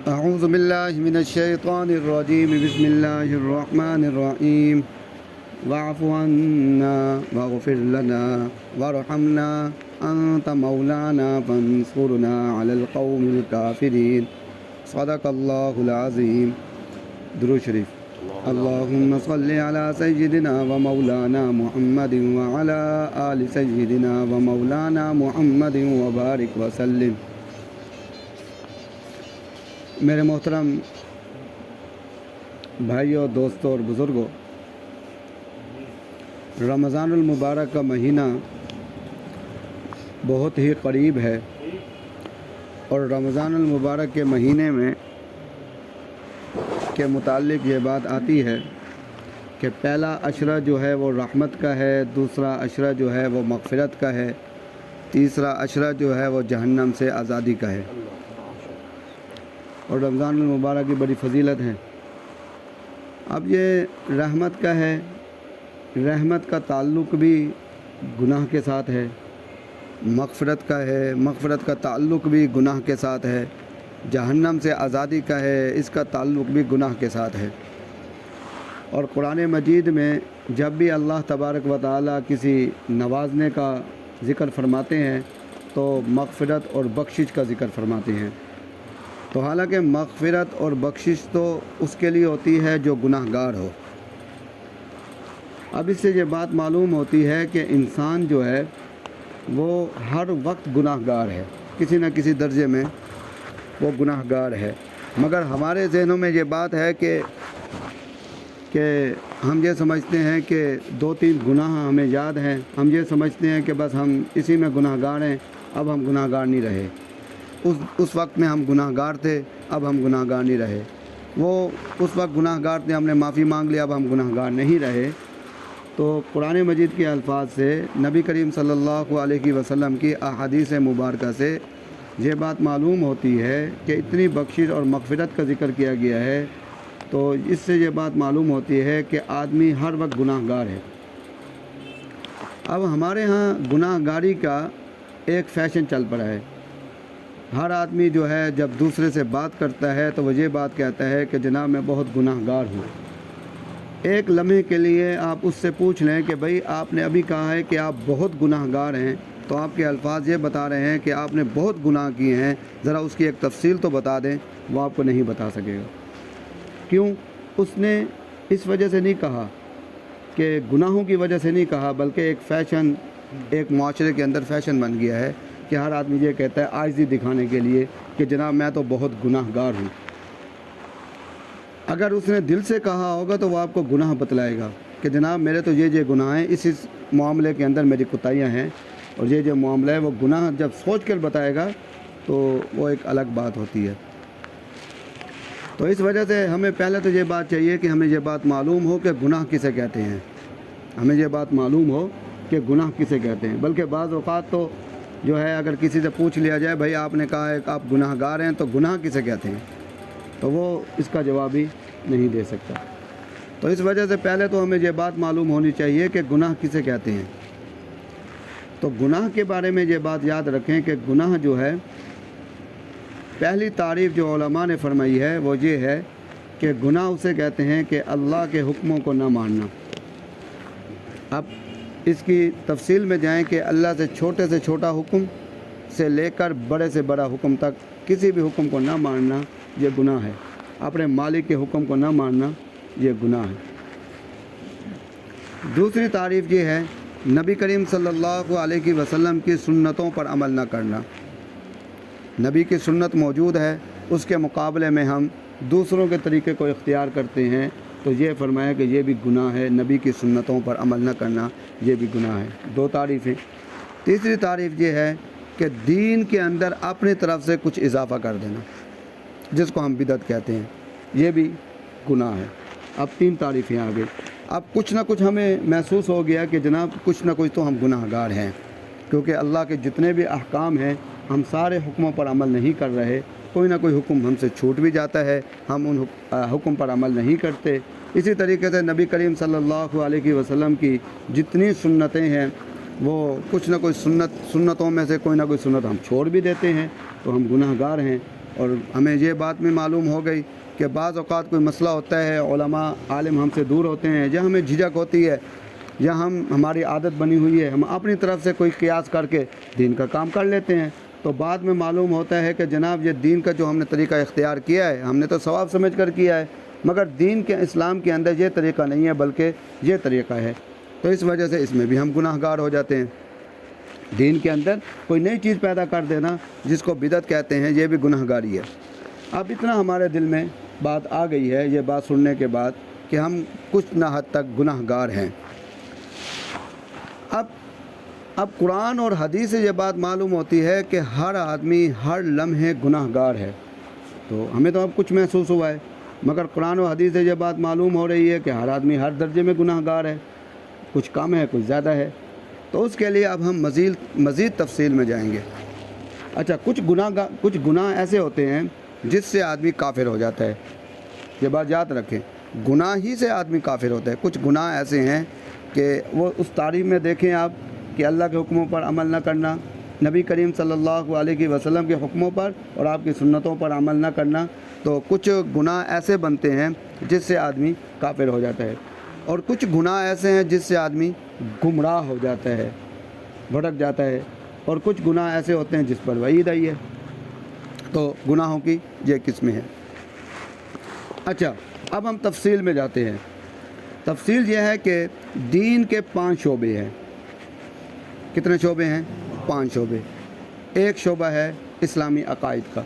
اعوذ باللہ من الشیطان الرجیم بسم اللہ الرحمن الرحیم واعف عنا واغفر لنا وارحمنا انت مولانا فانصرنا علی القوم الکافرین صدق اللہ العظیم۔ درود شریف۔ اللہم صل علی سیدنا و مولانا محمد وعلی آل سیدنا و مولانا محمد وبارک وسلم۔ میرے محترم بھائیوں، دوستوں اور بزرگوں، رمضان المبارک کا مہینہ بہت ہی قریب ہے، اور رمضان المبارک کے مہینے میں کے متعلق یہ بات آتی ہے کہ پہلا عشرہ جو ہے وہ رحمت کا ہے، دوسرا عشرہ جو ہے وہ مغفرت کا ہے، تیسرا عشرہ جو ہے وہ جہنم سے آزادی کا ہے، اور رمضان المبارک کی بڑی فضیلت ہے۔ اب یہ رحمت کا ہے، رحمت کا تعلق بھی گناہ کے ساتھ ہے، مغفرت کا ہے، مغفرت کا تعلق بھی گناہ کے ساتھ ہے، جہنم سے آزادی کا ہے، اس کا تعلق بھی گناہ کے ساتھ ہے۔ اور قرآن مجید میں جب بھی اللہ تبارک و تعالیٰ کسی نوازنے کا ذکر فرماتے ہیں تو مغفرت اور بخشش کا ذکر فرماتے ہیں۔ تو حالانکہ مغفرت اور بخشش تو اس کے لیے ہوتی ہے جو گناہ گار ہو۔ اب اس سے یہ بات معلوم ہوتی ہے کہ انسان جو ہے وہ ہر وقت گناہ گار ہے، کسی نہ کسی درجے میں وہ گناہ گار ہے، مگر ہمارے ذہنوں میں یہ بات ہے کہ ہم یہ سمجھتے ہیں کہ 2-3 گناہ ہمیں یاد ہیں، ہم یہ سمجھتے ہیں کہ بس ہم اسی میں گناہ گار ہیں، اب ہم گناہ گار نہیں رہے۔ اس وقت میں ہم گناہ گار تھے، اب ہم گناہ گار نہیں رہے۔ وہ اس وقت گناہ گار تھے، ہم نے معافی مانگ لی، اب ہم گناہ گار نہیں رہے۔ تو قرآن مجید کے الفاظ سے، نبی کریم صلی اللہ علیہ وسلم کی احادیث مبارکہ سے یہ بات معلوم ہوتی ہے کہ اتنی بخشش اور مغفرت کا ذکر کیا گیا ہے، تو اس سے یہ بات معلوم ہوتی ہے کہ آدمی ہر وقت گناہ گار ہے۔ اب ہمارے ہاں گناہ گاری کا ایک فیشن چل پڑا ہے۔ ہر آدمی جو ہے جب دوسرے سے بات کرتا ہے تو وہ یہ بات کہتا ہے کہ جناب میں بہت گناہ گار ہوں۔ ایک لمحے کے لیے آپ اس سے پوچھ لیں کہ بھئی آپ نے ابھی کہا ہے کہ آپ بہت گناہ گار ہیں، تو آپ کے الفاظ یہ بتا رہے ہیں کہ آپ نے بہت گناہ کیے ہیں، ذرا اس کی ایک تفصیل تو بتا دیں، وہ آپ کو نہیں بتا سکے گا۔ کیوں؟ اس نے اس وجہ سے نہیں کہا کہ گناہوں کی وجہ سے نہیں کہا، بلکہ ایک فیشن، ایک معاشرے کے اندر فیشن بن گیا ہے کہ ہر آدمی یہ کہتا ہے عاجزی دکھانے کے لیے کہ جناب میں تو بہت گناہ گار ہوں۔ اگر اس نے دل سے کہا ہوگا تو وہ آپ کو گناہ بتلائے گا کہ جناب میرے تو یہ گناہ ہیں، اس معاملے کے اندر میری کوتاہیاں ہیں، اور یہ جو معاملہ ہے وہ گناہ جب سوچ کر بتائے گا تو وہ ایک الگ بات ہوتی ہے۔ تو اس وجہ سے ہمیں پہلے تو یہ بات چاہیے کہ ہمیں یہ بات معلوم ہو کہ گناہ کسے کہتے ہیں، ہمیں یہ بات معلوم ہو کہ گناہ کسے کہتے ہیں۔ بلکہ بعض اوقات تو جو ہے اگر کسی سے پوچھ لیا جائے بھائی آپ نے کہا ہے کہ آپ گناہ گار ہیں، تو گناہ کسے کہتے ہیں، تو وہ اس کا جواب ہی نہیں دے سکتا۔ تو اس وجہ سے پہلے تو ہمیں یہ بات معلوم ہونی چاہیے کہ گناہ کسے کہتے ہیں۔ تو گناہ کے بارے میں یہ بات یاد رکھیں کہ گناہ جو ہے، پہلی تعریف جو علماء نے فرمائی ہے وہ یہ ہے کہ گناہ اسے کہتے ہیں کہ اللہ کے حکموں کو نہ ماننا۔ اب اس کی تفصیل میں جائیں کہ اللہ سے چھوٹا حکم سے لے کر بڑے سے بڑا حکم تک کسی بھی حکم کو نہ ماننا یہ گناہ ہے۔ اپنے مالک کے حکم کو نہ ماننا یہ گناہ ہے۔ دوسری تعریف یہ ہے نبی کریم صلی اللہ علیہ وسلم کی سنتوں پر عمل نہ کرنا۔ نبی کی سنت موجود ہے، اس کے مقابلے میں ہم دوسروں کے طریقے کو اختیار کرتے ہیں، تو یہ فرمایا کہ یہ بھی گناہ ہے، نبی کی سنتوں پر عمل نہ کرنا یہ بھی گناہ ہے۔ 2 تعریفیں۔ تیسری تعریف یہ ہے کہ دین کے اندر اپنی طرف سے کچھ اضافہ کر دینا، جس کو ہم بدعت کہتے ہیں، یہ بھی گناہ ہے۔ اب 3 تعریفیں آ گئی۔ اب کچھ نہ کچھ ہمیں محسوس ہو گیا کہ جناب کچھ نہ کچھ تو ہم گناہ گار ہیں، کیونکہ اللہ کے جتنے بھی احکام ہیں ہم سارے حکموں پر عمل نہیں کر رہے، کوئی نہ کوئی حکم ہم سے چھوٹ بھی جاتا ہے، ہم ان حکم پر عمل نہیں کرتے۔ اسی طریقے سے نبی کریم صلی اللہ علیہ وسلم کی جتنی سنتیں ہیں وہ کچھ نہ کوئی سنتوں میں سے کوئی نہ کوئی سنت ہم چھوڑ بھی دیتے ہیں، تو ہم گناہ گار ہیں۔ اور ہمیں یہ بات بھی معلوم ہو گئی کہ بعض اوقات کوئی مسئلہ ہوتا ہے، علماء عالم ہم سے دور ہوتے ہیں، یا ہمیں جھجک ہوتی ہے، یا ہماری عادت بنی ہوئی ہے، ہم اپنی طرف سے کوئی قیاس کر کے دین کا کام کر لیتے ہیں، تو بعد میں معلوم ہوتا ہے کہ جناب یہ دین کا جو ہم نے طریقہ اختیار کیا ہے، ہم نے تو ثواب سمجھ کر کیا ہے، مگر دین کے اسلام کے اندر یہ طریقہ نہیں ہے بلکہ یہ طریقہ ہے، تو اس وجہ سے اس میں بھی ہم گناہ گار ہو جاتے ہیں۔ دین کے اندر کوئی نئی چیز پیدا کر دینا جس کو بدعت کہتے ہیں، یہ بھی گناہ گاری ہے۔ اب اتنا ہمارے دل میں بات آ گئی ہے یہ بات سننے کے بعد کہ ہم کچھ نہ حد تک گناہ گار ہیں۔ اب قرآن اور حدیث سے یہ بات معلوم ہوتی ہے کہ ہر آدمی ہر لمحے گناہ گار ہے، تو ہمیں تو اب کچھ محسوس ہوا ہے، مگر قرآن و حدیث سے یہ بات معلوم ہو رہی ہے کہ ہر آدمی ہر درجے میں گناہ گار ہے، کچھ کم ہے کچھ زیادہ ہے، تو اس کے لیے اب ہم مزید تفصیل میں جائیں گے۔ اچھا، کچھ گناہ ایسے ہوتے ہیں جس سے آدمی کافر ہو جاتا ہے، یہ بات یاد رکھیں، گناہ ہی سے آدمی کافر ہوتا ہے۔ کچھ گناہ ایسے ہیں کہ وہ اس تعریف میں دیکھیں آپ کہ اللہ کے حکموں پر عمل نہ کرنا، نبی کریم صلی اللہ علیہ وسلم کے حکموں پر اور آپ کی سنتوں پر عمل نہ کرنا، تو کچھ گناہ ایسے بنتے ہیں جس سے آدمی کافر ہو جاتا ہے، اور کچھ گناہ ایسے ہیں جس سے آدمی گمراہ ہو جاتا ہے، بھٹک جاتا ہے، اور کچھ گناہ ایسے ہوتے ہیں جس پر وعید آئی ہے۔ تو گناہوں کی یہ قسمیں ہیں۔ اچھا، اب ہم تفصیل میں جاتے ہیں۔ تفصیل یہ ہے کہ دین کے 5 شعبے ہیں۔ کتنے شعبے ہیں؟ 5 شعبے۔ ایک شعبہ ہے اسلامی عقائد کا۔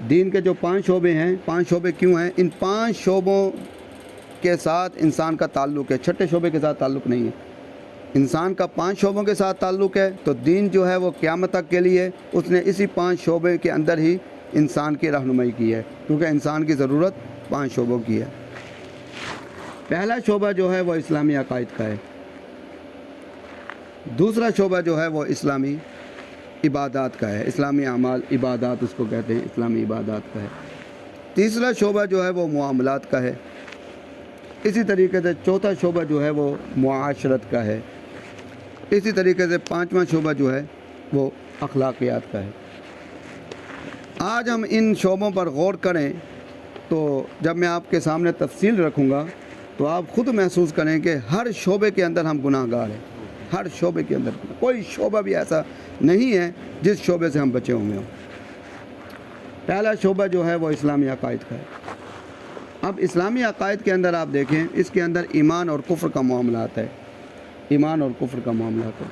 دین کے جو 5 شعبے ہیں، 5 شعبے کیوں ہیں؟ ان 5 شعبوں کے ساتھ انسان کا تعلق ہے، چھٹے شعبے کے ساتھ تعلق نہیں ہے۔ انسان کا 5 شعبوں کے ساتھ تعلق ہے، تو دین جو ہے وہ قیامت تک کے لیے اس نے اسی 5 شعبے کے اندر ہی انسان کی رہنمائی کی ہے، کیونکہ انسان کی ضرورت 5 شعبوں کی ہے۔ پہلا شعبہ جو ہے وہ اسلامی عقائد کا ہے۔ دوسرا شعبہ جو ہے وہ اسلامی عبادات کا ہے، اسلامی اعمال عبادات اس کو کہتے ہیں، اسلامی عبادات کا ہے۔ تیسرا شعبہ جو ہے وہ معاملات کا ہے۔ اسی طریقے سے چوتھا شعبہ جو ہے وہ معاشرت کا ہے۔ اسی طریقے سے 5واں شعبہ جو ہے وہ اخلاقیات کا ہے۔ آج ہم ان شعبوں پر غور کریں تو جب میں آپ کے سامنے تفصیل رکھوں گا تو آپ خود محسوس کریں کہ ہر شعبے کے اندر ہم گناہ گار ہیں، ہر شعبے کے اندر کوئی شعبہ بھی ایسا نہیں ہے جس شعبے سے ہم بچے ہوئے ہوں۔ پہلا شعبہ جو ہے وہ اسلامی عقائد کا ہے۔ اب اسلامی عقائد کے اندر آپ دیکھیں، اس کے اندر ایمان اور کفر کا معاملات ہے، ایمان اور کفر کا معاملات ہے۔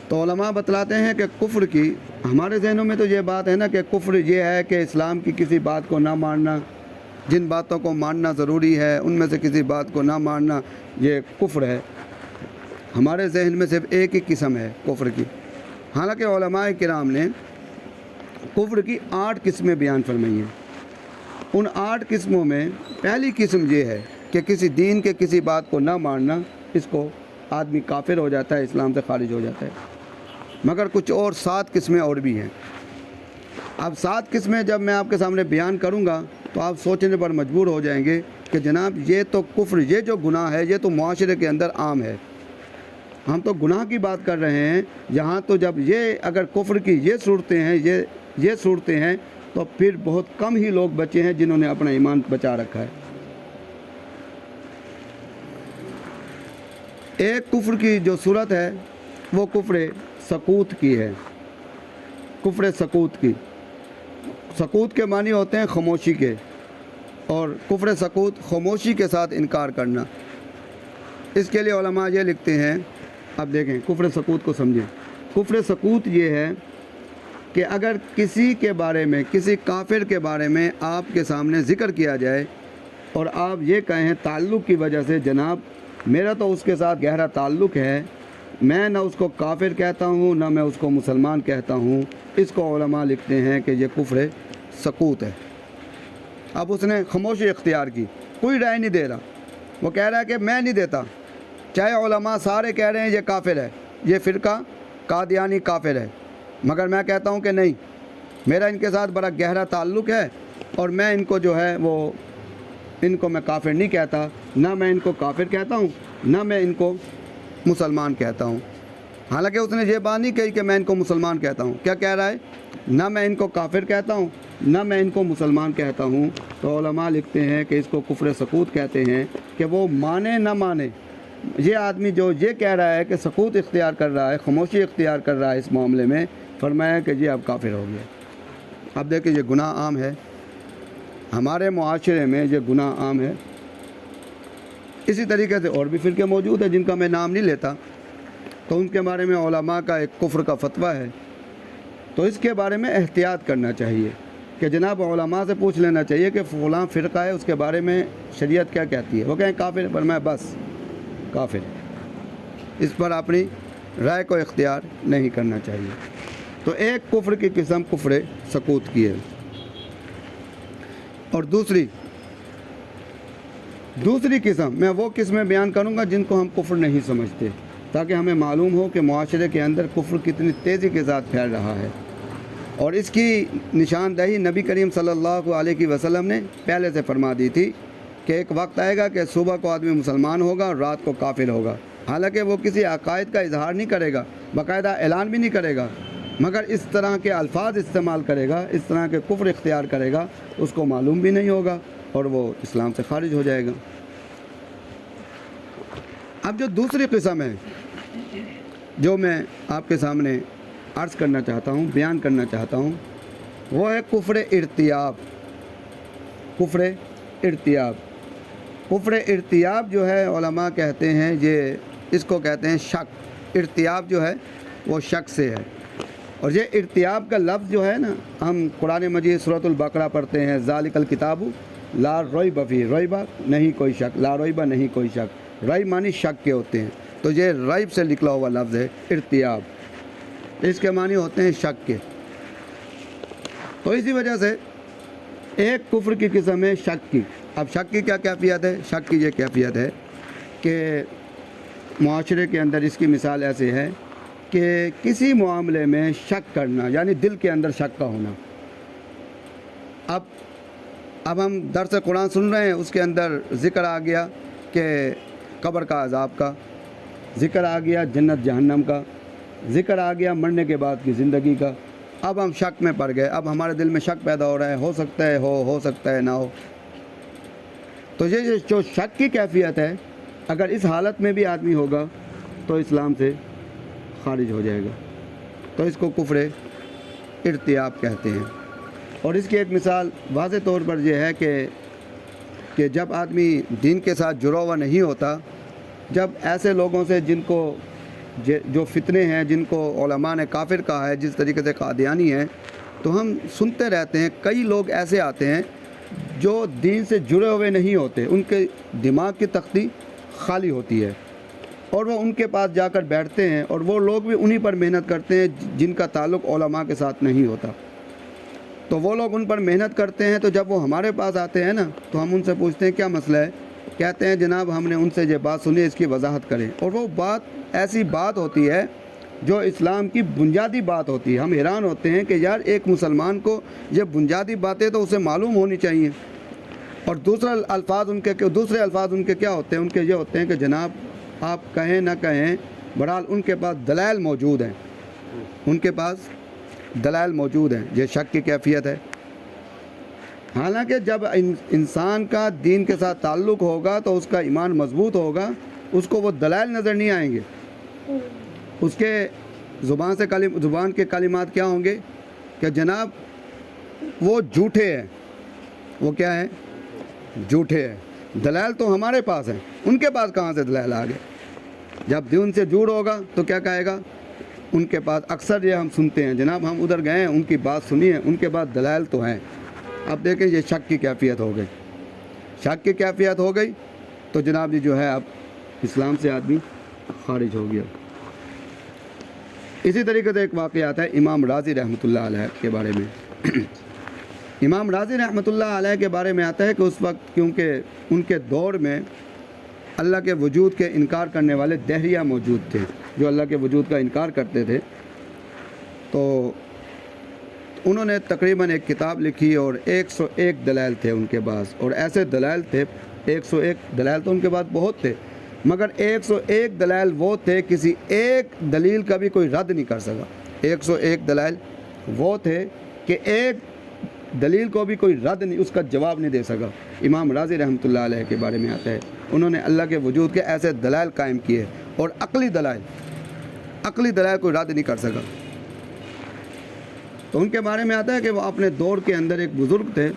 تو علماء بتلاتے ہیں کہ کفر کی، ہمارے ذہنوں میں تو یہ بات ہے نا کہ کفر یہ ہے کہ اسلام کی کسی بات کو نہ ماننا، جن باتوں کو ماننا ضروری ہے ان میں سے کسی بات کو نہ ماننا، یہ کفر ہے۔ ہمارے ذہن میں صرف ایک ہی قسم ہے کفر کی، حالانکہ علماء کرام نے کفر کی 8 قسمیں بیان فرمائی ہیں۔ ان 8 قسموں میں پہلی قسم یہ ہے کہ کسی دین کے کسی بات کو نہ ماننا، اس کو آدمی کافر ہو جاتا ہے، اسلام سے خارج ہو جاتا ہے۔ مگر کچھ اور 7 قسمیں اور بھی ہیں۔ اب 7 قسمیں جب میں آپ کے سامنے بیان کروں گا تو آپ سوچنے پر مجبور ہو جائیں گے کہ جناب یہ تو کفر، یہ جو گناہ ہے یہ تو معاشرے کے اندر عام ہے، ہم تو گناہ کی بات کر رہے ہیں یہاں، تو جب یہ اگر کفر کی یہ صورتیں ہیں، یہ صورتیں ہیں، تو پھر بہت کم ہی لوگ بچے ہیں جنہوں نے اپنا ایمان بچا رکھا ہے۔ ایک کفر کی جو صورت ہے وہ کفر سکوت کی ہے، کفر سکوت کی۔ سکوت کے معنی ہوتے ہیں خاموشی کے، اور کفر سکوت خاموشی کے ساتھ انکار کرنا۔ اس کے لیے علماء یہ لکھتے ہیں، اب دیکھیں کفر سکوت کو سمجھیں۔ کفر سکوت یہ ہے کہ اگر کسی کے بارے میں، کسی کافر کے بارے میں آپ کے سامنے ذکر کیا جائے اور آپ یہ کہیں تعلق کی وجہ سے، جناب میرا تو اس کے ساتھ گہرا تعلق ہے، میں نہ اس کو کافر کہتا ہوں نہ میں اس کو مسلمان کہتا ہوں، اس کو علماء لکھتے ہیں کہ یہ کفر سکوت ہے۔ اب اس نے خاموشی اختیار کی، کوئی رائے نہیں دے رہا، وہ کہہ رہا ہے کہ میں نہیں دیتا، چاہے علماء سارے کہہ رہے ہیں یہ کافر ہے، یہ فرقہ قادیانی کافر ہے، مگر میں کہتا ہوں کہ نہیں، میرا ان کے ساتھ بڑا گہرا تعلق ہے اور میں ان کو جو ہے وہ ان کو میں کافر نہیں کہتا، نہ میں ان کو کافر کہتا ہوں نہ میں ان کو مسلمان کہتا ہوں۔ حالانکہ اس نے یہ بات نہیں کہی کہ میں ان کو مسلمان کہتا ہوں. کیا کہہ رہا ہے؟ نہ میں ان کو کافر کہتا ہوں نہ میں ان کو مسلمان کہتا ہوں. تو علماء لکھتے ہیں کہ اس کو کفر سکوت کہتے ہیں کہ وہ مانے نہ مانے. یہ آدمی جو یہ کہہ رہا ہے کہ سکوت اختیار کر رہا ہے، خاموشی اختیار کر رہا ہے اس معاملے میں، فرمایا کہ یہ اب کافر ہو گیا. اب دیکھیں یہ گناہ عام ہے ہمارے معاشرے میں، یہ گناہ عام ہے. اسی طریقے سے اور بھی فرقے موجود ہیں جن کا میں نام نہیں لیتا، تو ان کے بارے میں علماء کا ایک کفر کا فتویٰ ہے. تو اس کے بارے میں احتیاط کرنا چاہیے کہ جناب علماء سے پوچھ لینا چاہیے کہ فلاں فرقہ ہے، اس کے بارے میں شریعت کیا کہتی ہے. وہ کہیں کافر، پر میں بس کافر، اس پر اپنی رائے کو اختیار نہیں کرنا چاہیے. تو ایک کفر کی قسم کفر سکوت کی ہے. اور دوسری قسم میں وہ قسمیں بیان کروں گا جن کو ہم کفر نہیں سمجھتے، تاکہ ہمیں معلوم ہو کہ معاشرے کے اندر کفر کتنی تیزی کے ساتھ پھیل رہا ہے. اور اس کی نشاندہی نبی کریم صلی اللہ علیہ وسلم نے پہلے سے فرما دی تھی کہ ایک وقت آئے گا کہ صبح کو آدمی مسلمان ہوگا اور رات کو کافر ہوگا. حالانکہ وہ کسی عقائد کا اظہار نہیں کرے گا، باقاعدہ اعلان بھی نہیں کرے گا، مگر اس طرح کے الفاظ استعمال کرے گا، اس طرح کے کفر اختیار کرے گا، اس کو معلوم بھی نہیں ہوگا اور وہ اسلام سے خارج ہو جائے گا. اب جو دوسری قسم ہے جو میں آپ کے سامنے عرض کرنا چاہتا ہوں، بیان کرنا چاہتا ہوں، وہ ہے کفر ارتیاب. کفر ارتیاب جو ہے علماء کہتے ہیں اس کو کہتے ہیں شک. ارتیاب جو ہے وہ شک سے ہے. اور یہ ارتیاب کا لفظ جو ہے نا، ہم قرآن مجید سورۃ البقرہ پڑھتے ہیں، ذالک الکتاب لا ریب فیہ، ریب نہیں کوئی شک، لا ریب نہیں کوئی شک، ریب معنی شک کے ہوتے ہیں. تو یہ ریب سے نکلا ہوا لفظ ہے ارتیاب، اس کے معنی ہوتے ہیں شک کے. تو اسی وجہ سے ایک کفر کی قسم ہے شک کی. اب شک کی کیا کیفیت ہے؟ شک کی یہ کیفیت ہے کہ معاشرے کے اندر اس کی مثال ایسے ہے کہ کسی معاملے میں شک کرنا، یعنی دل کے اندر شک کا ہونا. اب ہم درس قرآن سن رہے ہیں، اس کے اندر ذکر آ گیا کہ قبر کا عذاب کا، ذکر آ گیا جنت جہنم کا، ذکر آ گیا مرنے کے بعد کی زندگی کا. اب ہم شک میں پڑ گئے، اب ہمارے دل میں شک پیدا ہو رہا ہے، ہو سکتا ہے ہو سکتا ہے نہ ہو. تو یہ جو شک کی کیفیت ہے، اگر اس حالت میں بھی آدمی ہوگا تو اسلام سے خارج ہو جائے گا. تو اس کو کفر ارتیاب کہتے ہیں. اور اس کی ایک مثال واضح طور پر یہ ہے کہ جب آدمی دین کے ساتھ جڑا ہوا نہیں ہوتا، جب ایسے لوگوں سے جن کو جو فتنے ہیں، جن کو علماء نے کافر کہا ہے، جس طریقے سے قادیانی ہیں، تو ہم سنتے رہتے ہیں. کئی لوگ ایسے آتے ہیں جو دین سے جڑے ہوئے نہیں ہوتے، ان کے دماغ کی تختی خالی ہوتی ہے، اور وہ ان کے پاس جا کر بیٹھتے ہیں، اور وہ لوگ بھی انہی پر محنت کرتے ہیں جن کا تعلق علماء کے ساتھ نہیں ہوتا. تو وہ لوگ ان پر محنت کرتے ہیں. تو جب وہ ہمارے پاس آتے ہیں نا، تو ہم ان سے پوچھتے ہیں کیا مسئلہ ہے. کہتے ہیں جناب ہم نے ان سے یہ بات سنی، اس کی وضاحت کریں. اور وہ بات ایسی بات ہوتی ہے جو اسلام کی بنیادی بات ہوتی ہے. ہم حیران ہوتے ہیں کہ یار ایک مسلمان کو یہ بنیادی باتیں تو اسے معلوم ہونی چاہیے. اور دوسرے الفاظ ان کے کیا ہوتے ہیں؟ ان کے یہ ہوتے ہیں کہ جناب آپ کہیں نہ کہیں، بہرحال ان کے پاس دلائل موجود ہیں، یہ شک کی کیفیت ہے. حالانکہ جب انسان کا دین کے ساتھ تعلق ہوگا تو اس کا ایمان مضبوط ہوگا، اس کو وہ دلائل نظر نہیں آئیں گے. اس کے زبان کے کلمات کیا ہوں گے کہ جناب وہ جھوٹے ہیں. وہ کیا ہے؟ جھوٹے ہیں. دلائل تو ہمارے پاس ہیں، ان کے پاس کہاں سے دلائل آ گئے؟ جب دین سے جوڑ ہوگا تو کیا کہے گا؟ ان کے پاس اکثر یہ ہم سنتے ہیں، جناب ہم ادھر گئے ہیں، ان کی بات سنی ہے، ان کے پاس دلائل تو ہیں. اب دیکھیں یہ شک کی کیفیت ہو گئی. تو جناب یہ جو ہے اب اسلام سے آدمی خارج ہو گیا. اسی طریقے سے ایک واقعات ہے امام راضی رحمۃ اللہ علیہ کے بارے میں. امام راضی رحمۃ اللہ علیہ کے بارے میں آتا ہے کہ اس وقت کیونکہ ان کے دور میں اللہ کے وجود کے انکار کرنے والے دہریہ موجود تھے، جو اللہ کے وجود کا انکار کرتے تھے. تو انہوں نے تقریباً ایک کتاب لکھی اور 101 دلائل تھے ان کے پاس. اور ایسے دلائل تھے، 101 دلائل تو ان کے پاس بہت تھے، مگر 101 دلائل وہ تھے، کسی ایک دلیل کا بھی کوئی رد نہیں کر سکا۔ 101 دلائل وہ تھے کہ ایک دلیل کو بھی کوئی رد نہیں، اس کا جواب نہیں دے سکا۔ امام راضی رحمۃ اللہ علیہ کے بارے میں آتا ہے، انہوں نے اللہ کے وجود کے ایسے دلائل قائم کیے، اور عقلی دلائل کوئی رد نہیں کر سکا۔ تو ان کے بارے میں آتا ہے کہ وہ اپنے دور کے اندر ایک بزرگ تھے،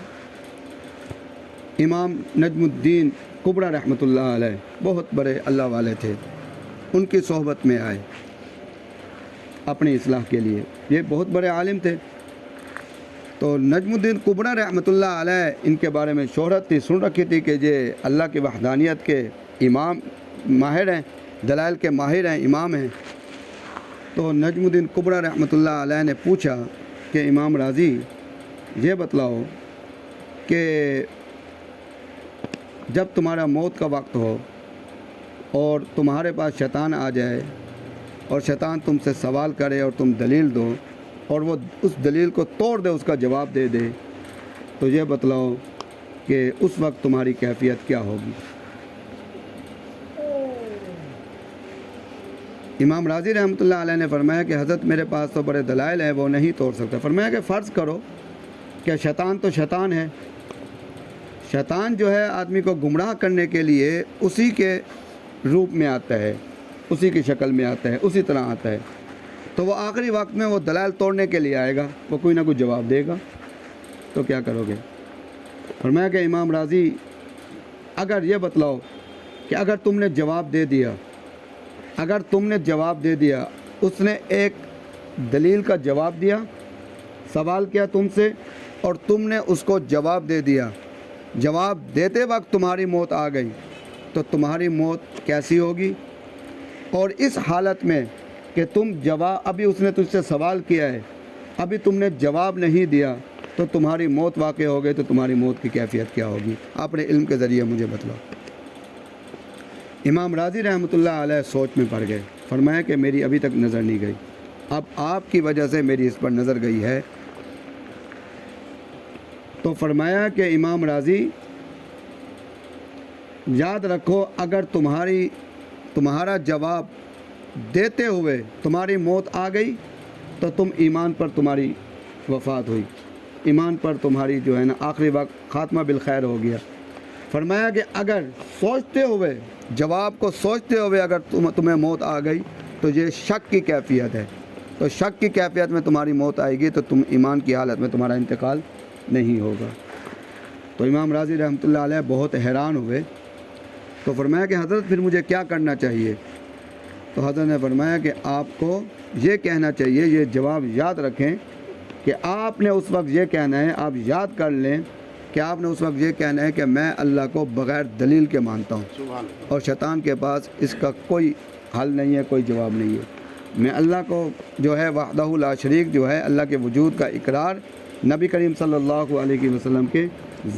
امام نجم الدین کبریٰ رحمۃ اللہ علیہ، بہت بڑے اللہ والے تھے، ان کی صحبت میں آئے اپنی اصلاح کے لیے، یہ بہت بڑے عالم تھے۔ تو نجم الدین کبریٰ رحمۃ اللہ علیہ، ان کے بارے میں شہرت تھی، سن رکھی تھی کہ یہ اللہ کی وحدانیت کے امام ماہر ہیں، دلائل کے ماہر ہیں، امام ہیں۔ تو نجم الدین کبریٰ رحمۃ اللہ علیہ نے پوچھا کہ امام راضی یہ بتلاؤ کہ جب تمہارا موت کا وقت ہو اور تمہارے پاس شیطان آ جائے اور شیطان تم سے سوال کرے اور تم دلیل دو اور وہ اس دلیل کو توڑ دے، اس کا جواب دے دے، تو یہ بتلاؤ کہ اس وقت تمہاری کیفیت کیا ہوگی۔ امام راضی رحمۃ اللہ علیہ نے فرمایا کہ حضرت میرے پاس تو بڑے دلائل ہیں، وہ نہیں توڑ سکتا۔ فرمایا کہ فرض کرو کہ شیطان تو شیطان ہے، شیطان جو ہے آدمی کو گمراہ کرنے کے لیے اسی کے روپ میں آتا ہے، اسی کی شکل میں آتا ہے، اسی طرح آتا ہے، تو وہ آخری وقت میں وہ دلائل توڑنے کے لیے آئے گا، وہ کوئی نہ کوئی جواب دے گا، تو کیا کرو گے؟ فرمایا کہ امام راضی اگر یہ بتلاؤ کہ اگر تم نے جواب دے دیا، اس نے ایک دلیل کا جواب دیا، سوال کیا تم سے اور تم نے اس کو جواب دے دیا، جواب دیتے وقت تمہاری موت آ گئی، تو تمہاری موت کیسی ہوگی؟ اور اس حالت میں کہ ابھی اس نے تجھ سے سوال کیا ہے، ابھی تم نے جواب نہیں دیا، تو تمہاری موت واقع ہو گئی، تو تمہاری موت کی کیفیت کیا ہوگی؟ اپنے علم کے ذریعے مجھے بتلاؤ۔ امام راضی رحمۃ اللہ علیہ سوچ میں پڑ گئے، فرمایا کہ میری ابھی تک نظر نہیں گئی، اب آپ کی وجہ سے میری اس پر نظر گئی ہے۔ تو فرمایا کہ امام راضی یاد رکھو، اگر تمہارا جواب دیتے ہوئے تمہاری موت آ گئی تو تم ایمان پر تمہاری وفات ہوئی، ایمان پر تمہاری جو ہے نا آخری وقت خاتمہ بالخیر ہو گیا۔ فرمایا کہ اگر جواب کو سوچتے ہوئے اگر تمہیں موت آ گئی تو یہ شک کی کیفیت ہے، تو شک کی کیفیت میں تمہاری موت آئے گی تو تم ایمان کی حالت میں تمہارا انتقال نہیں ہوگا۔ تو امام راضی رحمۃ اللہ علیہ بہت حیران ہوئے، تو فرمایا کہ حضرت پھر مجھے کیا کرنا چاہیے؟ تو حضرت نے فرمایا کہ آپ کو یہ کہنا چاہیے، یہ جواب یاد رکھیں کہ آپ نے اس وقت یہ کہنا ہے، آپ یاد کر لیں کہ آپ نے اس وقت یہ کہنا ہے کہ میں اللہ کو بغیر دلیل کے مانتا ہوں، اور شیطان کے پاس اس کا کوئی حل نہیں ہے، کوئی جواب نہیں ہے۔ میں اللہ کو جو ہے وحدہ لا شریک جو ہے اللہ کے وجود کا اقرار نبی کریم صلی اللہ علیہ وسلم کے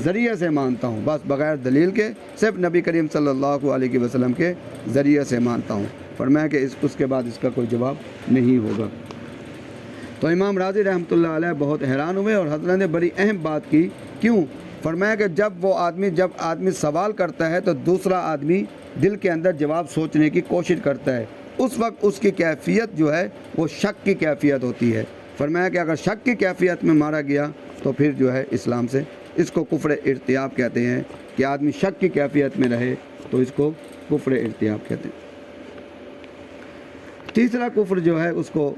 ذریعے سے مانتا ہوں، بس بغیر دلیل کے، صرف نبی کریم صلی اللہ علیہ وسلم کے ذریعے سے مانتا ہوں۔ فرمایا کہ اس کے بعد اس کا کوئی جواب نہیں ہوگا۔ تو امام راضی رحمۃ اللہ علیہ بہت حیران ہوئے، اور حضرت نے بڑی اہم بات کی، کیوں؟ فرمایا کہ جب آدمی سوال کرتا ہے تو دوسرا آدمی دل کے اندر جواب سوچنے کی کوشش کرتا ہے، اس وقت اس کی کیفیت جو ہے وہ شک کی کیفیت ہوتی ہے۔ فرمایا کہ اگر شک کی کیفیت میں مارا گیا تو پھر جو ہے اسلام سے، اس کو کفر ارتیاب کہتے ہیں، کہ آدمی شک کی کیفیت میں رہے تو اس کو کفر ارتیاب کہتے ہیں۔ تیسرا کفر جو ہے اس کو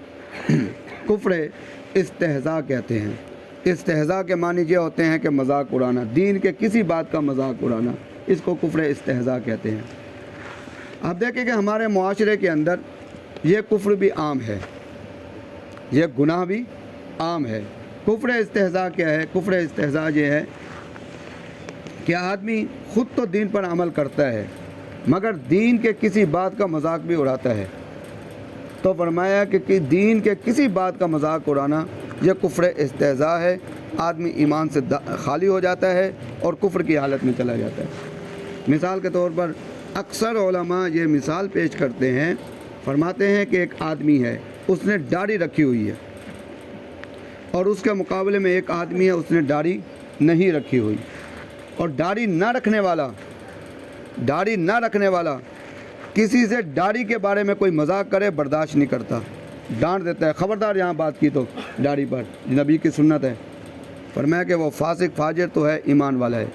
کفر استہزاء کہتے ہیں۔ استہزاء کے معنی یہ ہوتے ہیں کہ مذاق اڑانا، دین کے کسی بات کا مذاق اڑانا، اس کو کفر استہزاء کہتے ہیں۔ آپ دیکھیں کہ ہمارے معاشرے کے اندر یہ کفر بھی عام ہے، یہ گناہ بھی عام ہے۔ کفر استہزاء کیا ہے؟ کفر استہزاء یہ ہے کہ آدمی خود تو دین پر عمل کرتا ہے مگر دین کے کسی بات کا مذاق بھی اڑاتا ہے۔ تو فرمایا کہ دین کے کسی بات کا مذاق اڑانا یہ کفر استہزاء ہے، آدمی ایمان سے خالی ہو جاتا ہے اور کفر کی حالت میں چلا جاتا ہے۔ مثال کے طور پر اکثر علماء یہ مثال پیش کرتے ہیں، فرماتے ہیں کہ ایک آدمی ہے، اس نے داڑھی رکھی ہوئی ہے، اور اس کے مقابلے میں ایک آدمی ہے، اس نے داڑھی نہیں رکھی ہوئی، اور داڑھی نہ رکھنے والا کسی سے داڑھی کے بارے میں کوئی مذاق کرے برداشت نہیں کرتا، ڈانٹ دیتا ہے، خبردار یہاں بات کی تو داڑھی پر، نبی کی سنت ہے۔ فرمایا کہ وہ فاسق فاجر تو ہے، ایمان والا ہے۔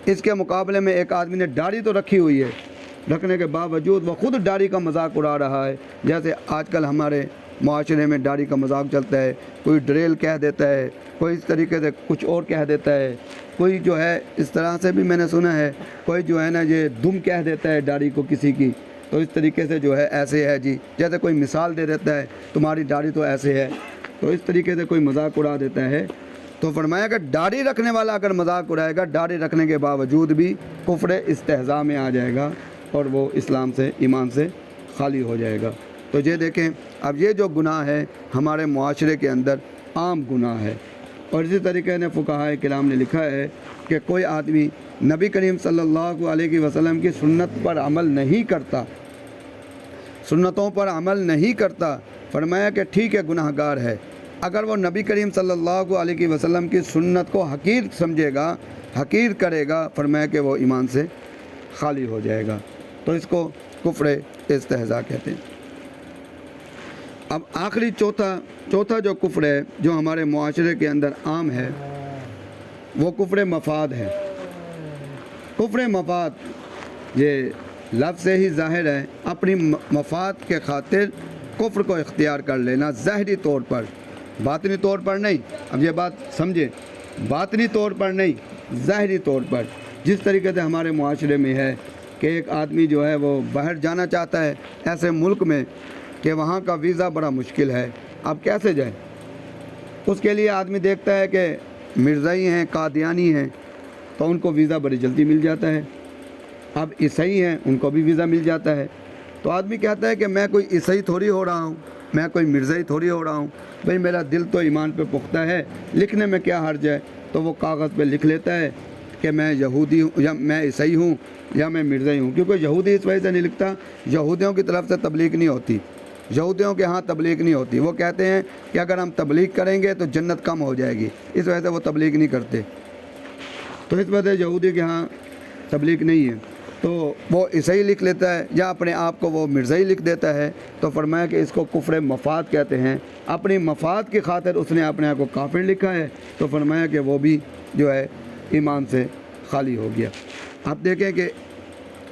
اس کے مقابلے میں ایک آدمی نے داڑھی تو رکھی ہوئی ہے، رکھنے کے باوجود وہ خود داڑھی کا مذاق اڑا رہا ہے، جیسے آج کل ہمارے معاشرے میں داڑھی کا مذاق چلتا ہے، کوئی ڈریل کہہ دیتا ہے، کوئی اس طریقے سے کچھ اور کہہ دیتا ہے، کوئی جو ہے اس طرح سے بھی میں نے سنا ہے، کوئی جو ہے نا یہ دم کہہ دیتا ہے داڑھی کو کسی کی، تو اس طریقے سے جو ہے ایسے ہے جی، جیسے کوئی مثال دے دیتا ہے تمہاری داڑھی تو ایسے ہے، تو اس طریقے سے کوئی مذاق اڑا دیتا ہے۔ تو فرمایا کہ داڑھی رکھنے والا اگر مذاق اڑائے گا، داڑھی رکھنے کے باوجود بھی کفر استہزاء میں آ جائے گا اور وہ اسلام سے، ایمان سے خالی ہو جائے گا۔ تو یہ دیکھیں، اب یہ جو گناہ ہے ہمارے معاشرے کے اندر عام گناہ ہے، اور اسی طریقے سے فقہائے کرام نے لکھا ہے کہ کوئی آدمی نبی کریم صلی اللہ علیہ وسلم کی سنت پر عمل نہیں کرتا، سنتوں پر عمل نہیں کرتا، فرمایا کہ ٹھیک ہے گناہ گار ہے۔ اگر وہ نبی کریم صلی اللہ علیہ وسلم کی سنت کو حقیر سمجھے گا، حقیر کرے گا، فرمایا کہ وہ ایمان سے خالی ہو جائے گا۔ تو اس کو کفر استہزاء کہتے ہیں۔ اب آخری چوتھا جو کفر ہے جو ہمارے معاشرے کے اندر عام ہے، وہ کفر مفاد ہے۔ کفر مفاد یہ لفظ سے ہی ظاہر ہے، اپنی مفاد کے خاطر کفر کو اختیار کر لینا، ظاہری طور پر، باطنی طور پر نہیں۔ اب یہ بات سمجھیں، باطنی طور پر نہیں، ظاہری طور پر۔ جس طریقے سے ہمارے معاشرے میں ہے کہ ایک آدمی جو ہے وہ باہر جانا چاہتا ہے ایسے ملک میں کہ وہاں کا ویزا بڑا مشکل ہے، اب کیسے جائے؟ اس کے لیے آدمی دیکھتا ہے کہ مرزائی ہیں، قادیانی ہیں، تو ان کو ویزا بڑی جلدی مل جاتا ہے۔ اب عیسائی ہیں، ان کو بھی ویزا مل جاتا ہے۔ تو آدمی کہتا ہے کہ میں کوئی عیسائی تھوڑی ہو رہا ہوں، میں کوئی مرزائی تھوڑی ہو رہا ہوں، بھئی میرا دل تو ایمان پہ پختہ ہے، لکھنے میں کیا حرج ہے؟ تو وہ کاغذ پہ لکھ لیتا ہے کہ میں یہودی ہوں، یا میں عیسائی ہوں، یا میں مرزائی ہوں۔ کیونکہ یہودی اس وجہ سے نہیں لکھتا، یہودیوں کی طرف سے تبلیغ نہیں ہوتی، یہودیوں کے ہاں تبلیغ نہیں ہوتی۔ وہ کہتے ہیں کہ اگر ہم تبلیغ کریں گے تو جنت کم ہو جائے گی، اس وجہ سے وہ تبلیغ نہیں کرتے۔ تو اس وجہ سے یہودی کے ہاں تبلیغ نہیں ہے، تو وہ عیسائی لکھ لیتا ہے یا اپنے آپ کو وہ مرزائی لکھ دیتا ہے۔ تو فرمایا کہ اس کو کفر مفاد کہتے ہیں، اپنی مفاد کی خاطر اس نے اپنے آپ کو کافر لکھا ہے، تو فرمایا کہ وہ بھی جو ہے ایمان سے خالی ہو گیا۔ اب دیکھیں کہ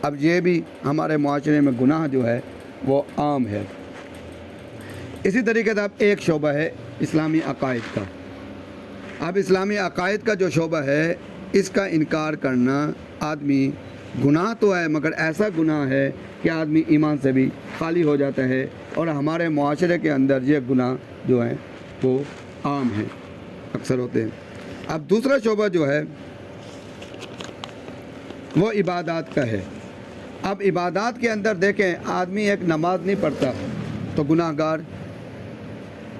اب یہ بھی ہمارے معاشرے میں گناہ جو ہے وہ عام ہے۔ اسی طریقے سے اب ایک شعبہ ہے اسلامی عقائد کا۔ اب اسلامی عقائد کا جو شعبہ ہے، اس کا انکار کرنا آدمی گناہ تو ہے، مگر ایسا گناہ ہے کہ آدمی ایمان سے بھی خالی ہو جاتا ہے، اور ہمارے معاشرے کے اندر یہ گناہ جو ہیں وہ عام ہیں، اکثر ہوتے ہیں۔ اب دوسرا شعبہ جو ہے وہ عبادات کا ہے۔ اب عبادات کے اندر دیکھیں، آدمی ایک نماز نہیں پڑھتا تو گناہ گار،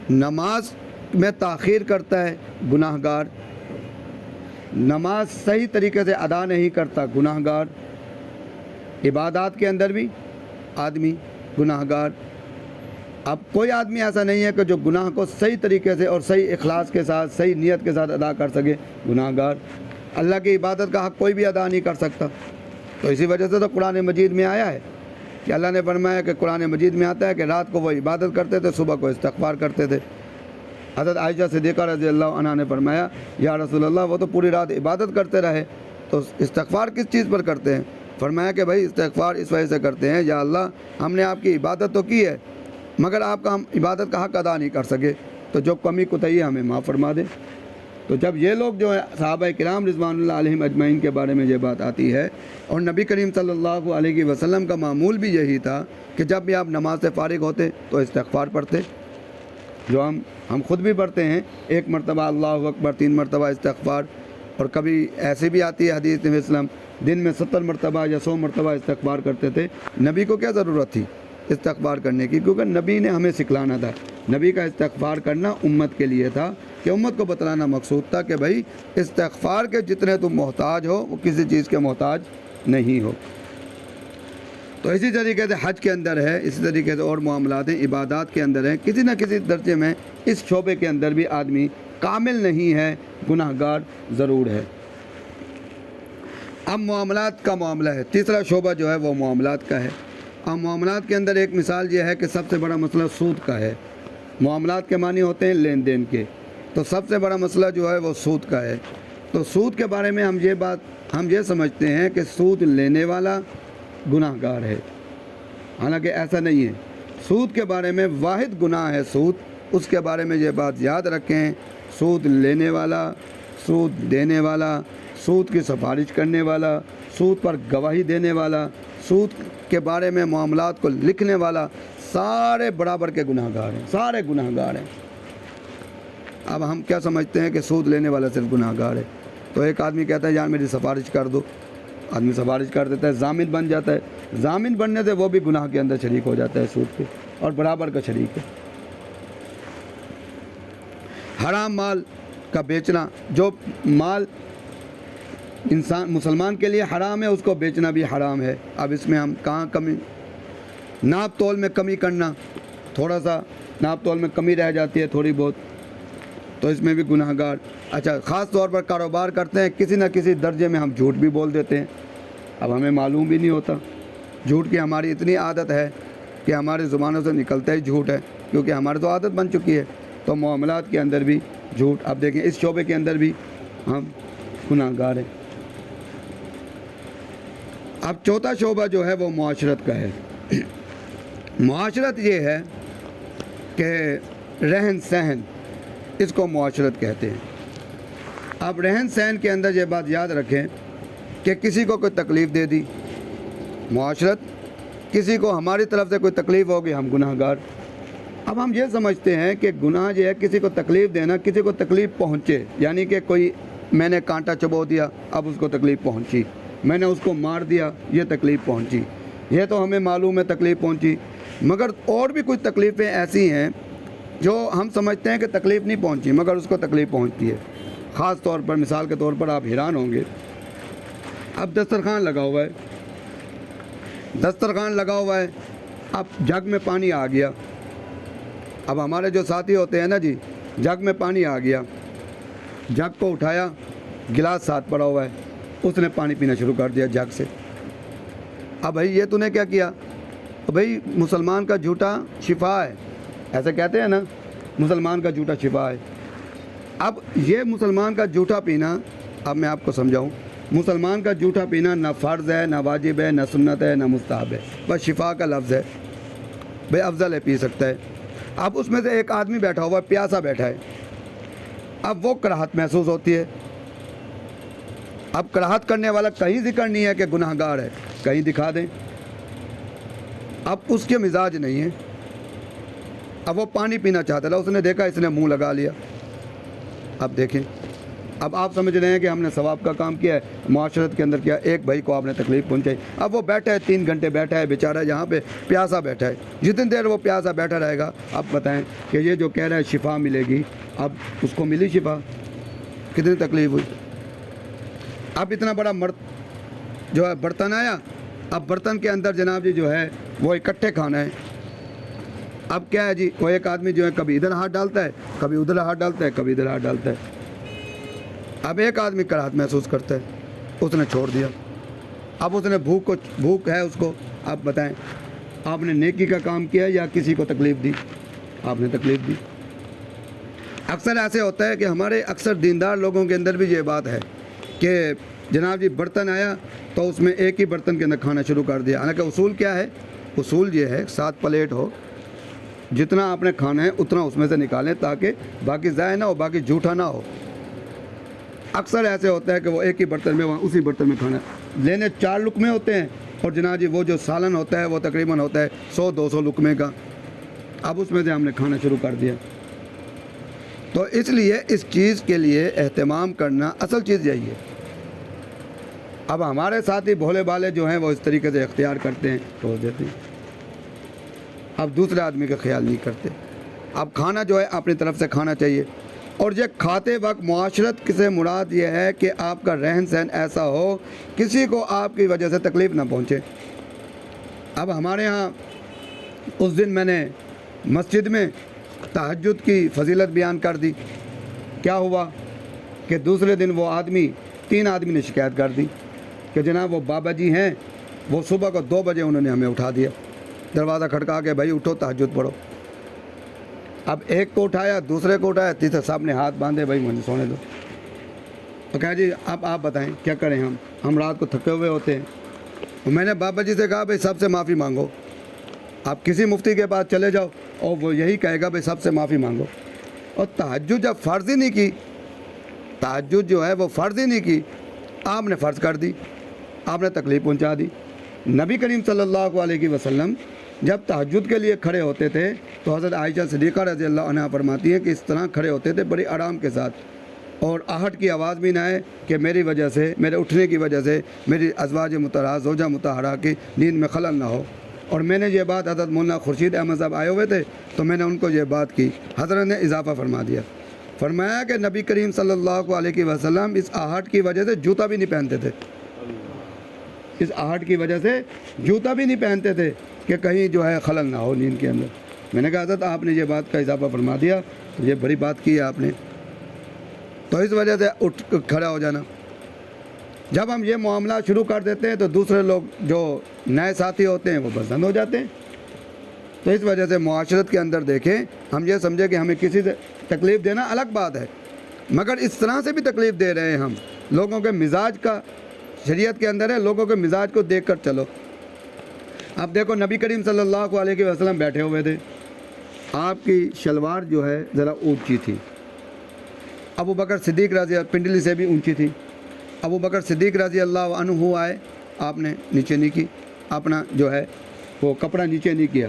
نماز میں تاخیر کرتا ہے گناہ گار، نماز صحیح طریقے سے ادا نہیں کرتا گناہ گار، عبادات کے اندر بھی آدمی گناہ گار۔ اب کوئی آدمی ایسا نہیں ہے کہ جو گناہ کو صحیح طریقے سے اور صحیح اخلاص کے ساتھ، صحیح نیت کے ساتھ ادا کر سکے، گناہ گار۔ اللہ کی عبادت کا حق کوئی بھی ادا نہیں کر سکتا۔ تو اسی وجہ سے تو قرآن مجید میں آیا ہے کہ اللہ نے فرمایا کہ قرآن مجید میں آتا ہے کہ رات کو وہ عبادت کرتے تھے، صبح کو استغفار کرتے تھے۔ حضرت عائشہ صدیقہ رضی اللہ عنہا نے فرمایا یا رسول اللہ، وہ تو پوری رات عبادت کرتے رہے، تو استغفار کس چیز پر کرتے ہیں؟ فرمایا کہ بھائی استغفار اس وجہ سے کرتے ہیں، یا اللہ ہم نے آپ کی عبادت تو کی ہے مگر آپ کا ہم عبادت کا حق ادا نہیں کر سکے، تو جو کمی کوتاہی ہے ہمیں معاف فرما دے۔ تو جب یہ لوگ جو ہے صحابہ کرام رضوان اللہ علیہم اجمعین کے بارے میں یہ بات آتی ہے، اور نبی کریم صلی اللہ علیہ وسلم کا معمول بھی یہی تھا کہ جب بھی آپ نماز سے فارغ ہوتے تو استغفار پڑھتے، جو ہم خود بھی پڑھتے ہیں، ایک مرتبہ اللہ اکبر، 3 مرتبہ استغفار، اور کبھی ایسے بھی آتی ہے حدیث میں اسلام دن میں 70 مرتبہ یا 100 مرتبہ استغفار کرتے تھے۔ نبی کو کیا ضرورت تھی استغفار کرنے کی؟ کیونکہ نبی نے ہمیں سکھلانا تھا۔ نبی کا استغفار کرنا امت کے لیے تھا، کہ امت کو بتلانا مقصود تھا کہ بھائی استغفار کے جتنے تم محتاج ہو وہ کسی چیز کے محتاج نہیں ہو۔ تو اسی طریقے سے حج کے اندر ہے، اسی طریقے سے اور معاملات ہیں، عبادات کے اندر ہیں، کسی نہ کسی درجے میں اس شعبے کے اندر بھی آدمی کامل نہیں ہے، گناہ گار ضرور ہے۔ اب معاملات کا معاملہ ہے، تیسرا شعبہ جو ہے وہ معاملات کا ہے۔ اور معاملات کے اندر ایک مثال یہ ہے کہ سب سے بڑا مسئلہ سود کا ہے۔ معاملات کے معنی ہوتے ہیں لین دین کے، تو سب سے بڑا مسئلہ جو ہے وہ سود کا ہے۔ تو سود کے بارے میں ہم یہ سمجھتے ہیں کہ سود لینے والا گناہ گار ہے، حالانکہ ایسا نہیں ہے۔ سود کے بارے میں واحد گناہ ہے سود، اس کے بارے میں یہ بات یاد رکھیں، سود لینے والا، سود دینے والا، سود کی سفارش کرنے والا، سود پر گواہی دینے والا، سود کے بارے میں معاملات کو لکھنے والا، سارے برابر کے گناہ گار ہیں، سارے گناہ گار ہیں۔ اب ہم کیا سمجھتے ہیں کہ سود لینے والا صرف گناہ گار ہے؟ تو ایک آدمی کہتا ہے یار میری سفارش کر دو، آدمی سفارش کر دیتا ہے، ضامن بن جاتا ہے، ضامن بننے سے وہ بھی گناہ کے اندر شریک ہو جاتا ہے سود کے، اور برابر کا شریک ہے۔ حرام مال کا بیچنا، جو مال مسلمان کے لیے حرام ہے اس کو بیچنا بھی حرام ہے۔ اب اس میں ہم کہاں کمی، ناپ تول میں کمی کرنا، تھوڑا سا ناپ تول میں کمی رہ جاتی ہے تھوڑی بہت، تو اس میں بھی گناہ گار۔ اچھا، خاص طور پر کاروبار کرتے ہیں، کسی نہ کسی درجے میں ہم جھوٹ بھی بول دیتے ہیں، اب ہمیں معلوم بھی نہیں ہوتا۔ جھوٹ کی ہماری اتنی عادت ہے کہ ہماری زبانوں سے نکلتا ہی جھوٹ ہے، کیونکہ ہماری تو عادت بن چکی ہے۔ تو معاملات کے اندر بھی جھوٹ، اب دیکھیں اس شعبے کے اندر بھی ہم گناہ گار ہیں۔ اب چوتھا شعبہ جو ہے وہ معاشرت کا ہے۔ معاشرت یہ ہے کہ رہن سہن، اس کو معاشرت کہتے ہیں۔ اب رہن سہن کے اندر یہ بات یاد رکھیں کہ کسی کو کوئی تکلیف دے دی، معاشرت، کسی کو ہماری طرف سے کوئی تکلیف ہوگی، ہم گناہ گار۔ اب ہم یہ سمجھتے ہیں کہ گناہ جو ہے کسی کو تکلیف دینا، کسی کو تکلیف پہنچے، یعنی کہ کوئی میں نے کانٹا چبو دیا، اب اس کو تکلیف پہنچی، میں نے اس کو مار دیا، یہ تکلیف پہنچی، یہ تو ہمیں معلوم ہے تکلیف پہنچی۔ مگر اور بھی کچھ تکلیفیں ایسی ہیں جو ہم سمجھتے ہیں کہ تکلیف نہیں پہنچی مگر اس کو تکلیف پہنچتی ہے۔ خاص طور پر مثال کے طور پر آپ حیران ہوں گے، اب دسترخوان لگا ہوا ہے، دسترخوان لگا ہوا ہے، اب جگ میں پانی آ گیا، اب ہمارے جو ساتھی ہوتے ہیں نا جی، جگ میں پانی آ گیا، جگ کو اٹھایا، گلاس ساتھ پڑا ہوا ہے، اس نے پانی پینا شروع کر دیا جگ سے۔ اب بھائی یہ تو نے کیا کیا؟ بھائی مسلمان کا جھوٹا شفا ہے، ایسے کہتے ہیں نا، مسلمان کا جھوٹا شفا ہے۔ اب یہ مسلمان کا جھوٹا پینا، اب میں آپ کو سمجھاؤں، مسلمان کا جھوٹا پینا نہ فرض ہے، نہ واجب ہے، نہ سنت ہے، نہ مستحب ہے، بس شفا کا لفظ ہے، بھائی افضل ہے، پی سکتا ہے۔ اب اس میں سے ایک آدمی بیٹھا ہوا ہے، پیاسا بیٹھا ہے، اب وہ کراہت محسوس ہوتی ہے۔ اب کراہت کرنے والا کہیں ذکر نہیں ہے کہ گناہ گار ہے، کہیں دکھا دیں، اب اس کے مزاج نہیں ہے، اب وہ پانی پینا چاہتا تھا، اس نے دیکھا، اس نے منہ لگا لیا۔ اب دیکھیں، اب آپ سمجھ رہے ہیں کہ ہم نے ثواب کا کام کیا ہے، معاشرت کے اندر کیا، ایک بھائی کو آپ نے تکلیف پہنچائی، اب وہ بیٹھا ہے 3 گھنٹے بیٹھا ہے بیچارہ، یہاں پہ پیاسا بیٹھا ہے، جتنی دیر وہ پیاسا بیٹھا رہے گا، اب بتائیں کہ یہ جو کہہ رہا ہے شفا ملے گی، اب اس کو ملی شفا؟ کتنی تکلیف ہوئی؟ اب اتنا بڑا جو ہے برتن آیا، اب برتن کے اندر جناب جی جو ہے وہ اکٹھے کھانا ہے، اب کیا ہے جی، وہ ایک آدمی جو ہے کبھی ادھر ہاتھ ڈالتا ہے، کبھی ادھر ہاتھ ڈالتا ہے، کبھی ادھر ہاتھ ڈالتا ہے۔ اب ایک آدمی کراہت محسوس کرتا ہے، اس نے چھوڑ دیا، اب اس نے بھوک ہے اس کو، اب بتائیں آپ نے نیکی کا کام کیا یا کسی کو تکلیف دی؟ آپ نے تکلیف دی۔ اکثر ایسے ہوتا ہے کہ ہمارے اکثر دیندار لوگوں کے اندر بھی یہ بات ہے کہ جناب جی برتن آیا تو اس میں ایک ہی برتن کے اندر کھانا شروع کر دیا، حالانکہ اصول کیا ہے؟ اصول یہ ہے 7 پلیٹ ہو، جتنا آپ نے کھانا ہے اتنا اس میں سے نکالیں تاکہ باقی ضائع نہ ہو، باقی جھوٹا نہ ہو۔ اکثر ایسے ہوتا ہے کہ وہ ایک ہی برتن میں، اسی برتن میں کھانا لینے 4 لقمے ہوتے ہیں، اور جناب جی وہ جو سالن ہوتا ہے وہ تقریباً ہوتا ہے 100-200 لقمے کا، اب اس میں سے ہم نے کھانا شروع کر دیا۔ تو اس لیے اس چیز کے لیے اہتمام کرنا اصل چیز یہی ہے۔ اب ہمارے ساتھی بھولے بھالے جو ہیں وہ اس طریقے سے اختیار کرتے ہیں، روز دیتے ہیں، اب دوسرے آدمی کا خیال نہیں کرتے۔ اب کھانا جو ہے اپنی طرف سے کھانا چاہیے، اور یہ کھاتے وقت معاشرت سے مراد یہ ہے کہ آپ کا رہن سہن ایسا ہو کسی کو آپ کی وجہ سے تکلیف نہ پہنچے۔ اب ہمارے ہاں اس دن میں نے مسجد میں تہجد کی فضیلت بیان کر دی، کیا ہوا کہ دوسرے دن وہ 3 آدمی نے شکایت کر دی کہ جناب وہ بابا جی ہیں، وہ صبح کو 2 بجے انہوں نے ہمیں اٹھا دیا، دروازہ کھٹکا کے بھائی اٹھو تہجد پڑھو. اب ایک کو اٹھایا, دوسرے کو اٹھایا, تیسرے صاحب نے ہاتھ باندھے, بھائی مجھے سونے دو. تو کہا جی اب آپ بتائیں کیا کریں, ہم رات کو تھکے ہوئے ہوتے ہیں. تو میں نے بابا جی سے کہا بھائی سب سے معافی مانگو. آپ کسی مفتی کے پاس چلے جاؤ اور وہ یہی کہے گا بھائی سب سے معافی مانگو. اور تہجد جب فرض ہی نہیں کی, تہجد جو ہے وہ فرض ہی نہیں کی, آپ نے فرض کر دی, آپ نے تکلیف پہنچا دی. نبی کریم صلی اللہ علیہ وسلم جب تہجد کے لیے کھڑے ہوتے تھے تو حضرت عائشہ صدیقہ رضی اللہ عنہا فرماتی ہیں کہ اس طرح کھڑے ہوتے تھے بڑی آرام کے ساتھ, اور آہٹ کی آواز بھی نہ آئے کہ میری وجہ سے, میرے اٹھنے کی وجہ سے میری ازواج مطہرہ زوجہ مطہرہ کی نیند میں خلل نہ ہو. اور میں نے یہ بات, حضرت مولانا خورشید احمد صاحب آئے ہوئے تھے تو میں نے ان کو یہ بات کی. حضرت نے اضافہ فرما دیا, فرمایا کہ نبی کریم صلی اللہ علیہ وسلم اس آہٹ کی وجہ سے جوتا بھی نہیں پہنتے تھے, اس آہٹ کی وجہ سے جوتا بھی نہیں پہنتے تھے کہ کہیں جو ہے خلل نہ ہو نیند کے اندر. میں نے کہا حضرت آپ نے یہ بات کا اضافہ فرما دیا, تو یہ بڑی بات کی ہے آپ نے. تو اس وجہ سے اٹھ کھڑا ہو جانا. جب ہم یہ معاملہ شروع کر دیتے ہیں تو دوسرے لوگ جو نئے ساتھی ہوتے ہیں وہ پسند ہو جاتے ہیں. تو اس وجہ سے معاشرت کے اندر دیکھیں, ہم یہ سمجھیں کہ ہمیں کسی سے تکلیف دینا الگ بات ہے, مگر اس طرح سے بھی تکلیف دے رہے ہیں ہم. لوگوں کے مزاج کا شریعت کے اندر ہے, لوگوں کے مزاج کو دیکھ کر چلو. اب دیکھو نبی کریم صلی اللہ علیہ وسلم بیٹھے ہوئے تھے, آپ کی شلوار جو ہے ذرا اونچی تھی. ابو بکر صدیق رضی اللہ, پنڈلی سے بھی اونچی تھی. ابو بکر صدیق رضی اللہ عنہ آئے, آپ نے نیچے نہیں کی, اپنا جو ہے وہ کپڑا نیچے نہیں کیا.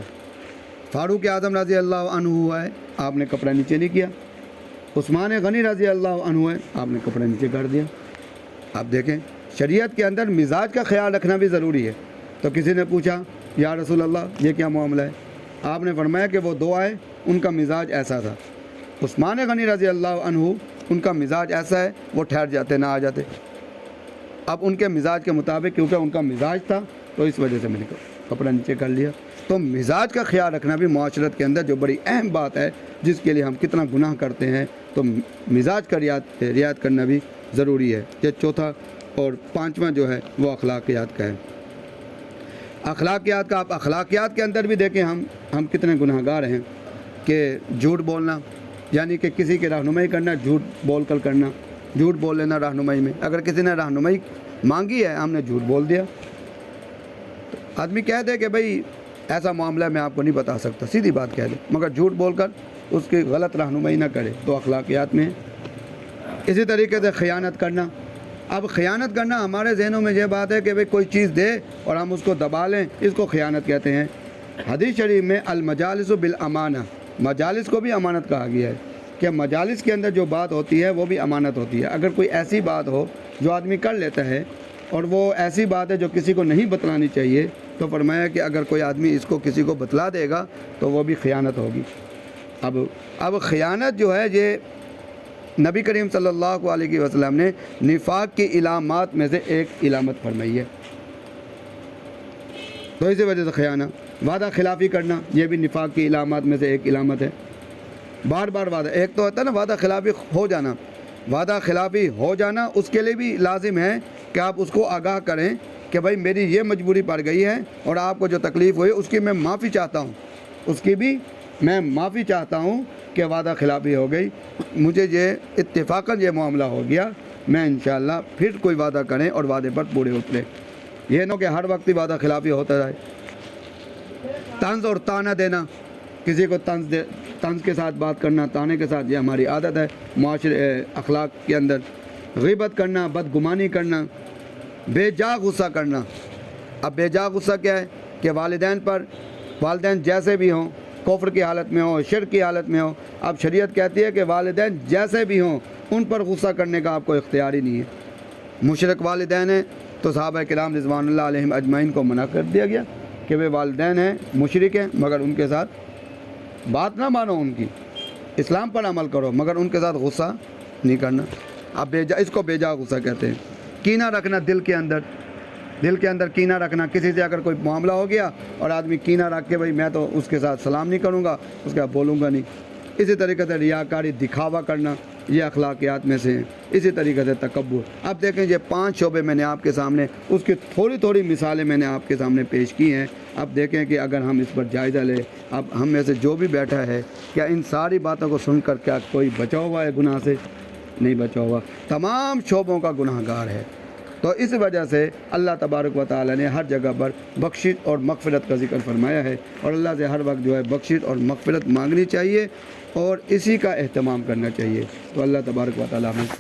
فاروق اعظم رضی اللہ عنہ آئے, آپ نے کپڑا نیچے نہیں کیا. عثمان غنی رضی اللہ عنہ ہے, آپ نے کپڑا نیچے کر دیا. آپ دیکھیں شریعت کے اندر مزاج کا خیال رکھنا بھی ضروری ہے. تو کسی نے پوچھا یا رسول اللہ یہ کیا معاملہ ہے؟ آپ نے فرمایا کہ وہ دو آئے, ان کا مزاج ایسا تھا. عثمان غنی رضی اللہ عنہ, ان کا مزاج ایسا ہے وہ ٹھہر جاتے نہ آ جاتے. اب ان کے مزاج کے مطابق, کیونکہ ان کا مزاج تھا تو اس وجہ سے میں نے کپڑا نیچے کر لیا. تو مزاج کا خیال رکھنا بھی معاشرت کے اندر جو بڑی اہم بات ہے, جس کے لیے ہم کتنا گناہ کرتے ہیں. تو مزاج کا رعایت کرنا بھی ضروری ہے. یہ چوتھا اور پانچواں جو ہے وہ اخلاقیات کا ہے. اخلاقیات کا, آپ اخلاقیات کے اندر بھی دیکھیں ہم کتنے گناہ گار ہیں. کہ جھوٹ بولنا, یعنی کہ کسی کی رہنمائی کرنا, جھوٹ بول کر کرنا, جھوٹ بول لینا رہنمائی میں. اگر کسی نے رہنمائی مانگی ہے, ہم نے جھوٹ بول دیا. آدمی کہہ دے کہ بھائی ایسا معاملہ میں آپ کو نہیں بتا سکتا, سیدھی بات کہہ دے, مگر جھوٹ بول کر اس کی غلط رہنمائی نہ کرے, تو اخلاقیات میں. اسی طریقے سے خیانت کرنا. اب خیانت کرنا ہمارے ذہنوں میں یہ بات ہے کہ بھئی کوئی چیز دے اور ہم اس کو دبا لیں, اس کو خیانت کہتے ہیں. حدیث شریف میں المجالس بالامانہ, مجالس کو بھی امانت کہا گیا ہے, کہ مجالس کے اندر جو بات ہوتی ہے وہ بھی امانت ہوتی ہے. اگر کوئی ایسی بات ہو جو آدمی کر لیتا ہے اور وہ ایسی بات ہے جو کسی کو نہیں بتلانی چاہیے, تو فرمایا کہ اگر کوئی آدمی اس کو کسی کو بتلا دے گا تو وہ بھی خیانت ہوگی. اب خیانت جو ہے یہ نبی کریم صلی اللہ علیہ وسلم نے نفاق کی علامات میں سے ایک علامت فرمائی ہے. تو اسی وجہ سے خیانت, وعدہ خلافی کرنا, یہ بھی نفاق کی علامات میں سے ایک علامت ہے. بار بار وعدہ, ایک تو ہوتا ہے نا وعدہ خلافی ہو جانا, وعدہ خلافی ہو جانا اس کے لیے بھی لازم ہے کہ آپ اس کو آگاہ کریں کہ بھائی میری یہ مجبوری پڑ گئی ہے اور آپ کو جو تکلیف ہوئی اس کی میں معافی چاہتا ہوں, اس کی بھی میں معافی چاہتا ہوں کہ وعدہ خلافی ہو گئی, مجھے یہ اتفاقاً یہ معاملہ ہو گیا, میں انشاءاللہ پھر کوئی وعدہ کریں اور وعدے پر پورے اترے. یہ نہ کہ ہر وقت ہی وعدہ خلافی ہوتا رہے. طنز اور تانا دینا, کسی کو طنز کے ساتھ بات کرنا, تانے کے ساتھ, یہ ہماری عادت ہے معاشرے اخلاق کے اندر. غیبت کرنا, بدگمانی کرنا, بے جا غصہ کرنا. اب بے جا غصہ کیا ہے کہ والدین پر, والدین جیسے بھی ہوں, کفر کی حالت میں ہوں, شرک کی حالت میں ہوں, اب شریعت کہتی ہے کہ والدین جیسے بھی ہوں ان پر غصہ کرنے کا آپ کو اختیار ہی نہیں ہے. مشرک والدین ہیں تو صحابہ کرام رضوان اللہ علیہم اجمعین کو منع کر دیا گیا کہ وہ والدین ہیں, مشرک ہیں, مگر ان کے ساتھ بات نہ مانو, ان کی اسلام پر عمل کرو, مگر ان کے ساتھ غصہ نہیں کرنا. اب اس کو بے جا غصہ کہتے ہیں. کینہ رکھنا دل کے اندر کینہ رکھنا, کسی سے اگر کوئی معاملہ ہو گیا اور آدمی کینہ رکھ کے بھئی میں تو اس کے ساتھ سلام نہیں کروں گا, اس کا بولوں گا نہیں, اسی طریقے سے ریاکاری دکھاوا کرنا یہ اخلاقیات میں سے ہیں. اسی طریقے سے تکبر. اب دیکھیں یہ 5 شعبے میں نے آپ کے سامنے اس کی تھوڑی تھوڑی مثالیں میں نے آپ کے سامنے پیش کی ہیں. اب دیکھیں کہ اگر ہم اس پر جائزہ لیں، اب ہم میں سے جو بھی بیٹھا ہے کیا ان ساری باتوں کو سن کر کیا کوئی بچا ہوا ہے گناہ سے؟ نہیں بچا ہوا، تمام شعبوں کا گناہ گار ہے. تو اس وجہ سے اللہ تبارک و تعالی نے ہر جگہ پر بخشش اور مغفرت کا ذکر فرمایا ہے، اور اللہ سے ہر وقت جو ہے بخشش اور مغفرت مانگنی چاہیے اور اسی کا اہتمام کرنا چاہیے. تو اللہ تبارک و تعالی ہمیں